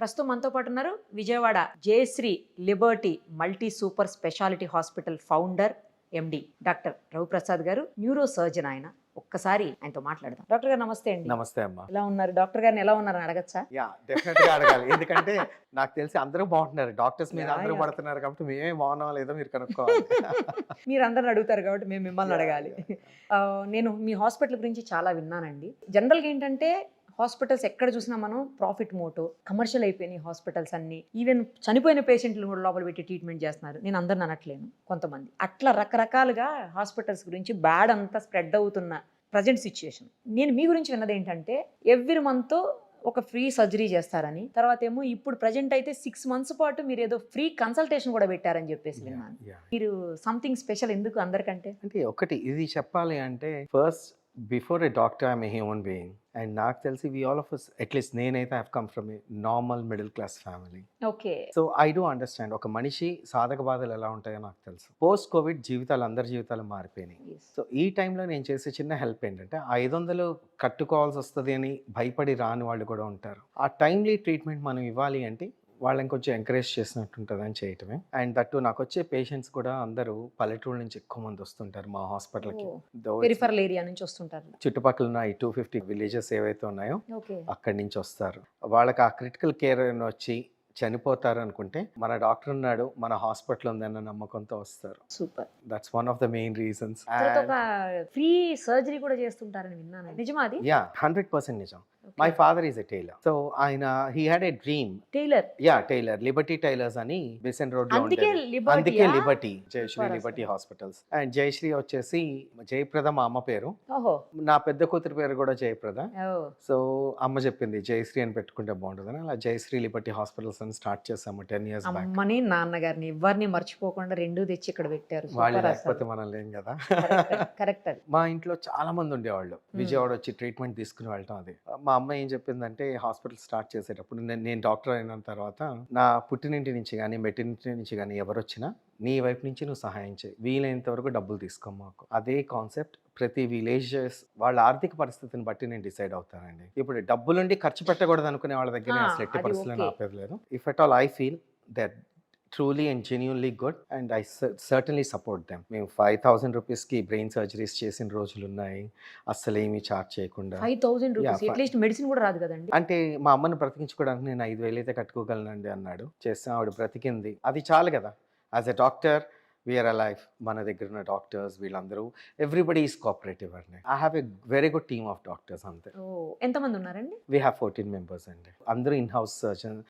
ప్రస్తుతం మనతో పాటు ఉన్నారు Vijayawada Jayashree liberty multi super speciality hospital founder MD doctor Raviprasad garu, neuro surgeon. ఆయన ఒక్కసారి ఆయనతో మాట్లాడదాం. డాక్టర్ గారు నమస్తే అండి. నమస్తే అమ్మా. ఎలా ఉన్నారు? డాక్టర్ గారిని ఎలా ఉన్నారని అడగచ్చా? యా, డెఫినెట్ గా అడగాలి. ఎందుకంటే నాకు తెలిసి అందరూ బాగుంటున్నారు, డాక్టర్స్ మీద అందరూ పడుతున్నారు కాబట్టి మేమే బాగున్నాం లేదో మీరు కనుక్కోవాలి. మీరు అందరిని అడుగుతారు కాబట్టి మేము మిమ్మల్ని అడగాలి. నేను మీ హాస్పిటల్ గురించి చాలా విన్నానండి. జనరల్గా ఏంటంటే హాస్పిటల్స్ ఎక్కడ చూసినా మనం ప్రాఫిట్ మోటో, కమర్షియల్ అయిపోయినాయి హాస్పిటల్స్ అన్ని. ఈవెన్ చనిపోయిన పేషెంట్లు కూడా లోపల పెట్టి ట్రీట్మెంట్ చేస్తున్నారు. నేను అందరిని అనట్లేను, కొంతమంది అట్లా రకరకాలుగా హాస్పిటల్స్ గురించి బ్యాడ్ అంతా స్ప్రెడ్ అవుతున్న ప్రజెంట్ సిచ్యుయేషన్. నేను మీ గురించి విన్నది ఏంటంటే ఎవ్రీ మంత్ ఒక ఫ్రీ సర్జరీ చేస్తారని, తర్వాత ఏమో ఇప్పుడు ప్రజెంట్ అయితే 6 months పాటు మీరు ఏదో ఫ్రీ కన్సల్టేషన్ కూడా పెట్టారని చెప్పేసి విన్నాను. మీరు సంథింగ్ స్పెషల్ ఎందుకు అందరికంటే? అంటే ఒకటి ఇది చెప్పాలి అంటే, first before a doctor I'm a human being. And నాకు తెలిసి we all of us, at least నేనైతే I have come from a normal middle class family. Okay. So I do understand ఒక మనిషి సాధక బాధలు ఎలా ఉంటాయో నాకు తెలుసు. పోస్ట్ కోవిడ్ జీవితాలు, అందరి జీవితాలు మారిపోయినాయి. సో ఈ టైంలో నేను చేసే చిన్న హెల్ప్ ఏంటంటే, 500 కట్టుకోవాల్సి వస్తుంది అని భయపడి రాని వాళ్ళు కూడా ఉంటారు. ఆ టైమ్లీ ట్రీట్మెంట్ మనం ఇవ్వాలి అంటే వాళ్ళని కొంచెం ఎంకరేజ్ చేసినట్టు ఉంటుంది అని చేయటమే. అండ్ దట్టు నాకు వచ్చే పేషెంట్స్ కూడా అందరూ పల్లెటూరు నుంచి ఎక్కువ మంది వస్తుంటారు మా హాస్పిటల్కి. పెరిఫరల్ ఏరియా నుంచి వస్తుంటారు. చుట్టుపక్కల ఉన్న ఈ 250 విలేజెస్ ఏవైతే ఉన్నాయో ఓకే. అక్కడి నుంచి వస్తారు. వాళ్ళకి ఆ క్రిటికల్ కేర్ వచ్చి చనిపోతారు అనుకుంటే మన డాక్టర్ ఉన్నాడు, మన హాస్పిటల్ ఉందన్న నమ్మకంతో వస్తారు. Super. That's one of the main reasons. ఒక ఫ్రీ సర్జరీ కూడా చేస్తుంటారని విన్నాను. నిజమా అది? యా, 100% నిజం. My father is a tailor. So ఆయన he had a dream. Tailor? Yeah, tailor. Liberty tailors అని బెసెంట్ రోడ్ లో అందుకే ఉండేది. అందుకే liberty, Jayashree liberty hospitals. And Jayashree వచ్చేసి జయప్రద మా అమ్మ పేరు. ఓహో. నా పెద్ద కూతురు పేరు కూడా జయప్రద. ఓ. సో అమ్మ చెప్పింది జయశ్రీ అని పెట్టుకుంటే బాగుంటుందని అలా జయశ్రీ లిబర్టీ హాస్పిటల్స్ అని స్టార్ట్ చేసాము 10 years బ్యాక్. అమ్మని నాన్నగారిని ఎవరిని మర్చిపోకుండా రెండు తెచ్చి ఇక్కడ పెట్టారు. వాళ్ళు లేకపోతే మనం లేం కదా. కరెక్ట్. అది మా ఇంట్లో చాలా మంది ఉండేవాళ్ళు, విజయవాడ వచ్చి ట్రీట్మెంట్ తీసుకుని వెళ్ళటం. అది మా అమ్మ ఏం చెప్పిందంటే, హాస్పిటల్ స్టార్ట్ చేసేటప్పుడు నేను డాక్టర్ అయిన తర్వాత నా పుట్టినింటి నుంచి కానీ మెట్టినింటి నుంచి కానీ ఎవరు వచ్చినా నీ వైపు నుంచి నువ్వు సహాయం చేయి, వీలైనంత వరకు డబ్బులు తీసుకో మాకు. అదే కాన్సెప్ట్ ప్రతి విలేజెస్ వాళ్ళ ఆర్థిక పరిస్థితిని బట్టి నేను డిసైడ్ అవుతానండి. ఇప్పుడు డబ్బులుండి ఖర్చు పెట్టకూడదు అనుకునే వాళ్ళ దగ్గర నేను అసలు ఎట్టి పరిస్థితుల్లో ఆపేది లేదు. If at all I feel that truly and genuinely good and I certainly support them. మేము 5,000 రూపీస్కి బ్రెయిన్ సర్జరీస్ చేసిన రోజులు ఉన్నాయి, అస్సలు ఏమీ చార్జ్ చేయకుండా. 5,000 రూపీస్? అట్లీస్ట్ మెడిసిన్ కూడా రాదు కదండి. అంటే మా అమ్మని బ్రతికించుకోవడానికి నేను 5,000 అయితే కట్టుకోగలనండి అన్నాడు. చేస్తాం, ఆవిడ బ్రతికింది, అది చాలు కదా. As a doctor we are alive. మన దగ్గర ఉన్న డాక్టర్స్ వీళ్ళందరూ ఎవ్రీబడి ఈస్ కోఆపరేటివ్ అండి. I have a very good team of doctors. అంతే. ఎంతమంది ఉన్నారండి? వీ హ్యావ్ 14 members అండి. అందరూ ఇన్ హౌస్ సర్జన్.